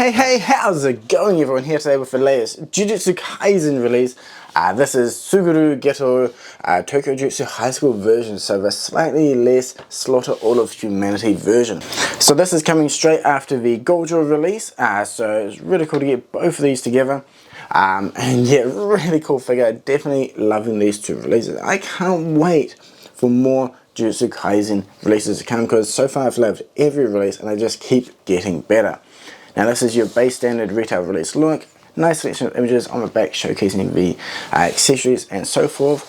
Hey, how's it going everyone? Here today with the latest Jujutsukaisen release. This is Suguru, Geto, Tokyo Jutsu High School version, so the slightly less slaughter all of humanity version. So this is coming straight after the Gojo release, so it's really cool to get both of these together. And yeah, really cool figure, definitely loving these two releases. I can't wait for more Jujutsu Kaisen releases to come because so far I've loved every release and they just keep getting better. Now this is your base standard retail release look, nice selection of images on the back showcasing the accessories and so forth.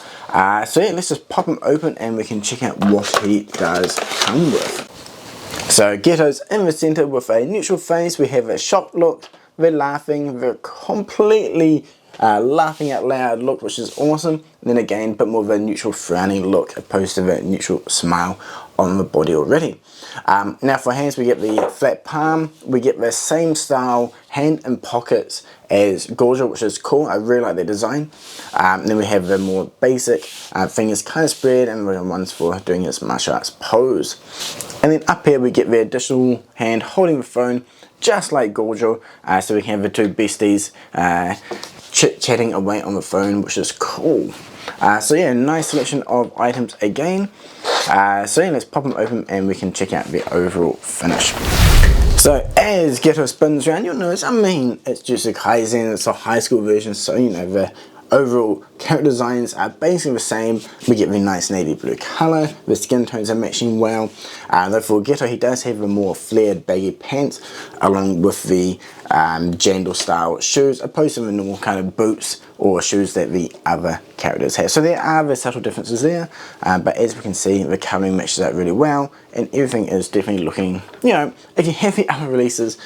So yeah, let's just pop them open and we can check out what he does come with. So Geto's in the center with a neutral face, we have a shocked look, they're laughing, they're completely laughing out loud look, which is awesome. And then again, a bit more of a neutral frowning look opposed to that neutral smile on the body already. Now for hands, we get the flat palm, we get the same style hand and pockets as Gojo, which is cool. I really like the design. Then we have the more basic fingers kind of spread and the ones for doing his martial arts pose. And then up here we get the additional hand holding the phone, just like Gojo, so we can have the two besties chit-chatting away on the phone, which is cool. So yeah, nice selection of items again. So yeah, let's pop them open and we can check out the overall finish. So as Geto spins around, you'll notice, I mean, it's Jujutsu Kaisen, it's a high school version, so you know, the overall character designs are basically the same. We get the nice navy blue color, the skin tones are matching well. Though for Geto, he does have the more flared baggy pants along with the jandal style shoes opposed to the normal kind of boots or shoes that the other characters have. So there are the subtle differences there, but as we can see, the coloring matches out really well and everything is definitely looking, you know, if you have the other releases,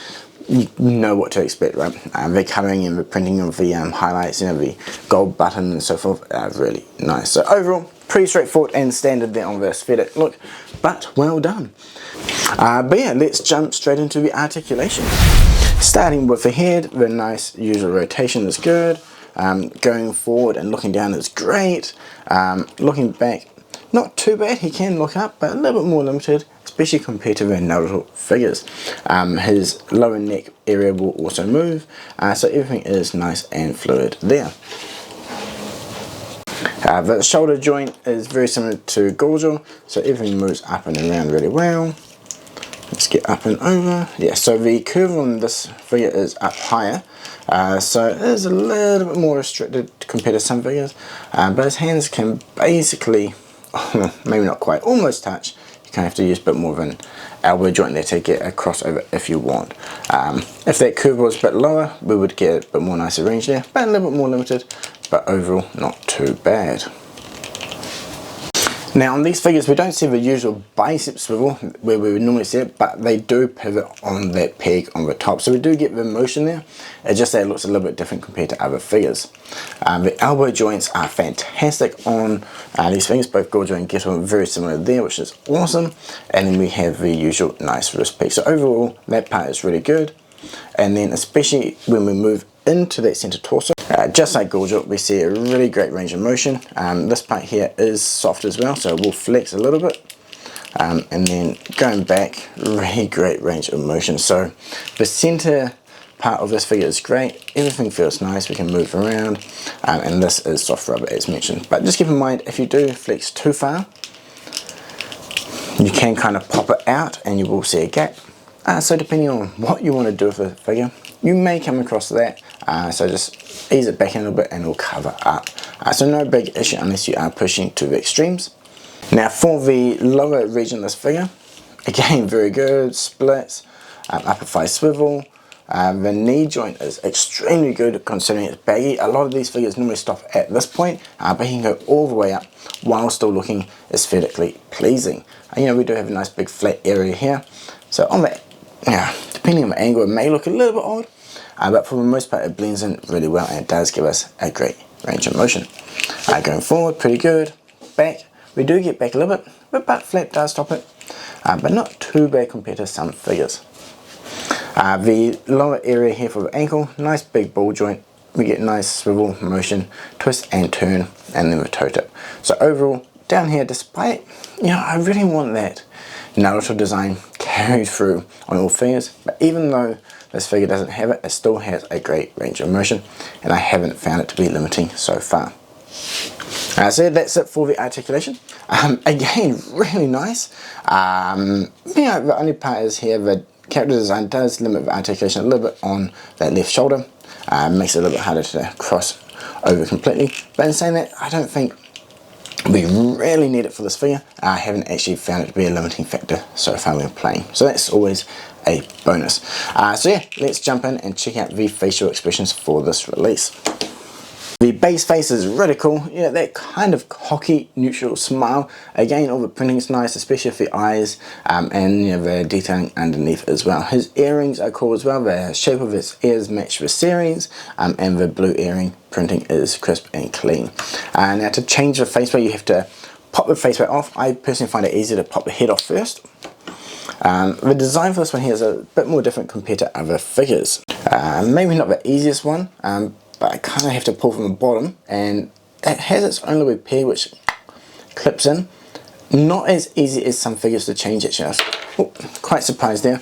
you know what to expect, right? The colouring and the printing of the highlights, you know, the gold button and so forth are really nice. So overall, pretty straightforward and standard there on the aesthetic look, but well done. But yeah, let's jump straight into the articulation. Starting with the head, the nice usual rotation is good. Going forward and looking down is great. Looking back, not too bad. He can look up, but a little bit more limited, especially compared to the Naruto figures. His lower neck area will also move, so everything is nice and fluid there. The shoulder joint is very similar to Gojo, so everything moves up and around really well. Let's get up and over. Yeah, so the curve on this figure is up higher, so it is a little bit more restricted compared to some figures, but his hands can basically, maybe not quite, almost touch. You kind of have to use a bit more of an elbow joint there to get a crossover if you want. If that curve was a bit lower, we would get a bit more nicer range there, but a little bit more limited, but overall not too bad. Now on these figures we don't see the usual bicep swivel where we would normally see it, but they do pivot on that peg on the top, so we do get the motion there. It's just that it looks a little bit different compared to other figures. The elbow joints are fantastic on these figures, both Gojo and Geto are very similar there, which is awesome. And then we have the usual nice wrist peak, so overall that part is really good. And then especially when we move into that center torso, just like Gojo, we see a really great range of motion. This part here is soft as well, so it will flex a little bit. And then going back, really great range of motion. So the center part of this figure is great, everything feels nice, we can move around, and this is soft rubber as mentioned. But just keep in mind, if you do flex too far, you can kind of pop it out and you will see a gap. So depending on what you want to do with the figure, you may come across that, so just ease it back in a little bit and it'll cover up. So no big issue unless you are pushing to the extremes. Now for the lower region of this figure, again very good, splits, upper thigh swivel. The knee joint is extremely good considering it's baggy. A lot of these figures normally stop at this point, but he can go all the way up while still looking aesthetically pleasing. You know, we do have a nice big flat area here, so on that, depending on the angle, it may look a little bit odd, but for the most part it blends in really well and it does give us a great range of motion. Going forward, pretty good. Back, we do get back a little bit, the butt flap does stop it, but not too bad compared to some figures. The lower area here for the ankle, nice big ball joint, we get nice swivel motion, twist and turn, and then the toe tip. So overall, down here, despite, I really want that Naruto design carried through on all figures, but even though this figure doesn't have it, it still has a great range of motion, and I haven't found it to be limiting so far. So that's it for the articulation. Again, really nice. The only part is here, the character design does limit the articulation a little bit on that left shoulder. Makes it a little bit harder to cross over completely. But in saying that, I don't think we really need it for this figure. I haven't actually found it to be a limiting factor so far when playing. So that's always a bonus. So yeah, let's jump in and check out the facial expressions for this release. The base face is really cool, that kind of cocky, neutral smile. Again, all the printing is nice, especially for the eyes, and the detailing underneath as well. His earrings are cool as well, the shape of his ears match the series, and the blue earring printing is crisp and clean. Now to change the faceplate, you have to pop the faceplate off. I personally find it easier to pop the head off first. The design for this one here is a bit more different compared to other figures. Maybe not the easiest one, but I kind of have to pull from the bottom, and it has its own little pair which clips in. Not as easy as some figures to change actually. I was quite surprised there.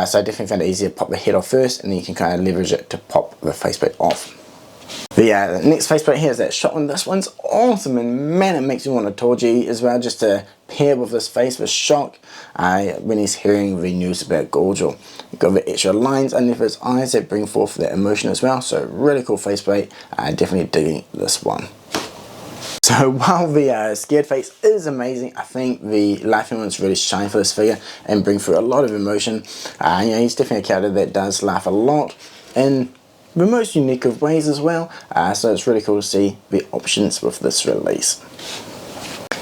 So I definitely found it easier to pop the head off first, and then you can kind of leverage it to pop the faceplate off. The next faceplate here is that shot one. This one's awesome, and man, it makes me want to Toji as well, just to pair with this face with Shock when he's hearing the news about Gojo. You've got the extra lines underneath his eyes that bring forth that emotion as well, so really cool faceplate. Definitely digging this one. So while the scared face is amazing, I think the laughing ones really shine for this figure and bring through a lot of emotion. He's definitely a character that does laugh a lot, and the most unique of ways as well, so it's really cool to see the options with this release.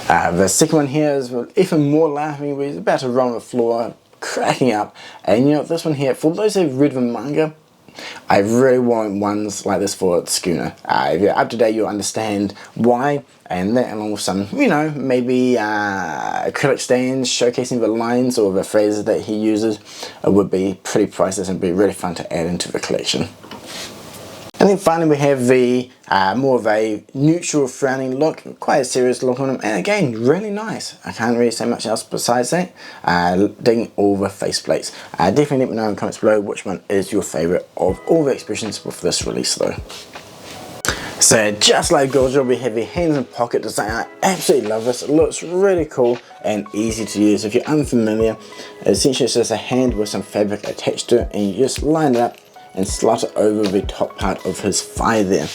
The second one here is even more laughing, where he's about to roll on the floor, cracking up, and this one here, for those who've read the manga, I really want ones like this for Suguru. If you're up to date, you'll understand why, and that along with some, maybe acrylic stands showcasing the lines or the phrases that he uses, would be pretty priceless and be really fun to add into the collection. And then finally we have the more of a neutral frowning look, quite a serious look on him, and again, really nice. I can't really say much else besides that. Digging all the faceplates. Definitely let me know in the comments below which one is your favourite of all the expressions with this release though. So just like Gojo, we have the hands and pocket design. I absolutely love this. It looks really cool and easy to use. If you're unfamiliar, essentially it's just a hand with some fabric attached to it, and you just line it up and slot it over the top part of his thigh there.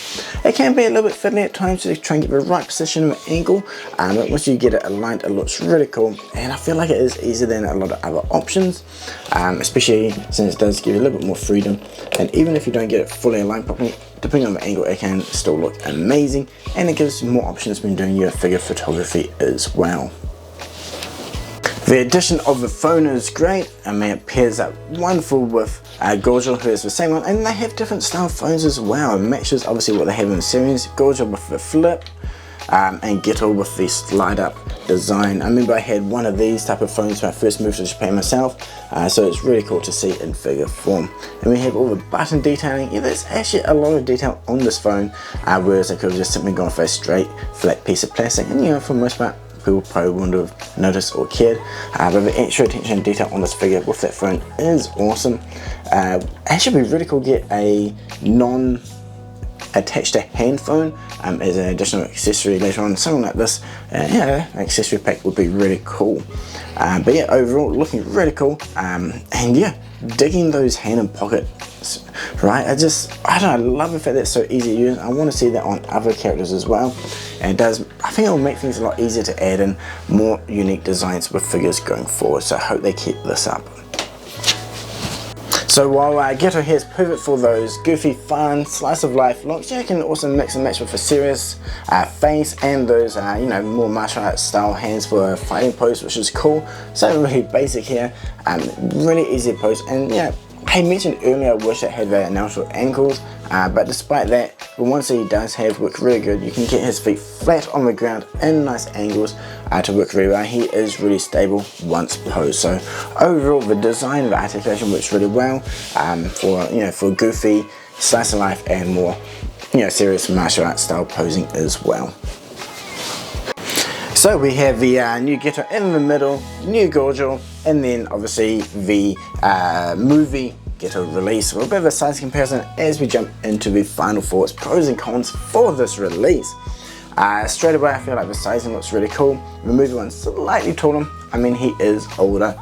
It can be a little bit fiddly at times to try and get the right position and angle, but once you get it aligned, it looks really cool, and I feel like it is easier than a lot of other options, especially since it does give you a little bit more freedom, and even if you don't get it fully aligned properly, depending on the angle, it can still look amazing, and it gives you more options when doing your figure photography as well. The addition of the phone is great. It pairs up wonderful with Gojo, who has the same one, and they have different style phones as well. It matches obviously what they have in the series. Gojo with the flip, and Geto with the slide up design. I remember I had one of these type of phones when I first moved to Japan myself, so it's really cool to see in figure form. And we have all the button detailing. There's actually a lot of detail on this phone, whereas I could have just simply gone for a straight flat piece of plastic, and for the most part people probably wouldn't have noticed or cared, but the extra attention and detail on this figure with that phone is awesome. Actually be really cool to get a non-attached to hand phone as an additional accessory later on. Something like this, an accessory pack would be really cool. But yeah, overall looking really cool, and yeah, digging those hand and pocket, right? I don't know, I love the fact that it's so easy to use. I want to see that on other characters as well, and it does, I think it will make things a lot easier to add in more unique designs with figures going forward, so I hope they keep this up. So while Geto here is perfect for those goofy, fun, slice of life looks, you can also mix and match with a serious face and those more martial arts style hands for a fighting pose, which is cool. So really basic here, really easy to pose, and yeah, I mentioned earlier I wish it had the natural ankles, but despite that, the ones that he does have work really good. You can get his feet flat on the ground in nice angles to work really well. He is really stable once posed. So overall, the design of the articulation works really well for goofy, slice of life, and more serious martial arts style posing as well. So we have the new Geto in the middle, new Gojo, and then obviously the movie Geto release. A little bit of a size comparison as we jump into the final thoughts, pros and cons for this release. Straight away I feel like the sizing looks really cool. The movie one's slightly taller. I mean, he is older,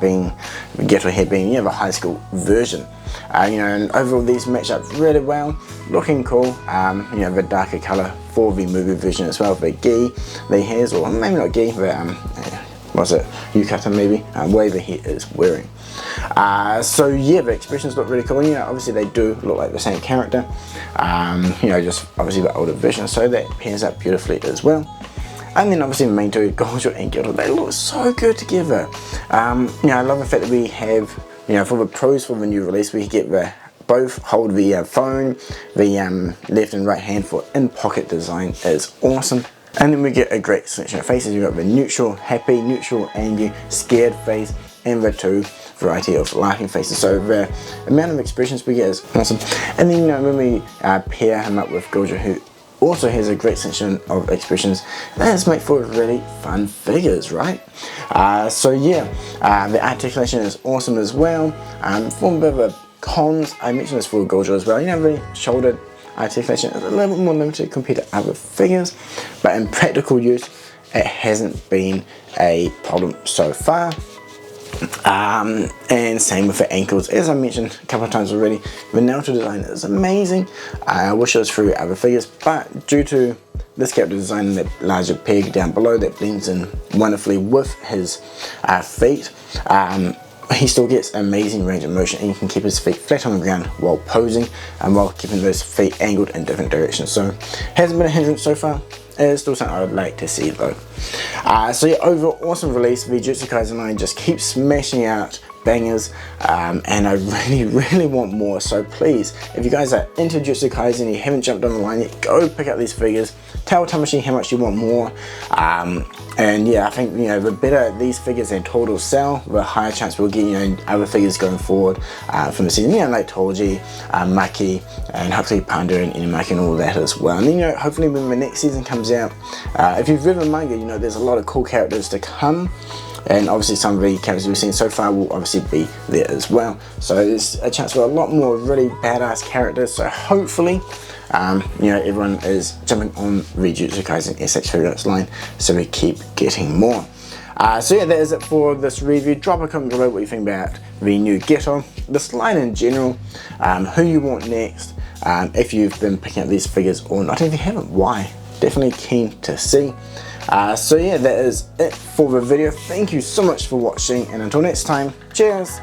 being Geto here being, you know, the high school version. You know, and overall these match up really well, looking cool. You know, the darker colour for the movie version as well, the gi that he has, or maybe not gi, but what's it, yukata maybe, whatever he is wearing. So yeah, the expressions look really cool. You know, obviously they do look like the same character, you know, just obviously the older version, so that pairs up beautifully as well. And then obviously the main two, Gojo and Geto, they look so good together. You know, I love the fact that we have, you know, for the pros for the new release, we get the both hold the phone, the left and right hand for in-pocket design is awesome. And then we get a great selection of faces. You've got the neutral, happy, neutral, angry, scared face, and the two variety of laughing faces. So the amount of expressions we get is awesome. And then, you know, when we pair him up with Gojo, who also has a great selection of expressions, that make for really fun figures, right? So yeah, the articulation is awesome as well. For a bit of a cons, I mentioned this for Gojo as well. You know, the shoulder articulation is a little bit more limited compared to other figures, but in practical use, it hasn't been a problem so far. And same with the ankles, as I mentioned a couple of times already. The Naruto design is amazing. I wish it was through other figures, but due to this character design and that larger peg down below that blends in wonderfully with his feet, he still gets amazing range of motion, and you can keep his feet flat on the ground while posing and while keeping those feet angled in different directions. So hasn't been a hindrance so far. It is still something I would like to see though. So yeah, overall awesome release. The Jujutsukaisen line just keeps smashing out bangers, and I really want more. So please, if you guys are into Jujutsukaisen and you haven't jumped on the line yet, go pick up these figures. Tell Tamashii how much you want more. And yeah, I think, you know, the better these figures in total sell, the higher chance we'll get, you know, other figures going forward from the season. You know, like Toji, Maki, and hopefully Panda and Inumaki and all that as well. And then, you know, hopefully when the next season comes out, if you've read the manga, you know, there's a lot of cool characters to come. And obviously some of the characters we've seen so far will obviously be there as well. So there's a chance for a lot more really badass characters. So hopefully, you know, everyone is jumping on the Jujutsukaisen S.H Figuarts line, so we keep getting more. So yeah, that is it for this review. Drop a comment below what you think about the new Geto, this line in general, who you want next, if you've been picking up these figures or not. If you haven't, why? Definitely keen to see. So yeah, that is it for the video. Thank you so much for watching, and until next time, cheers!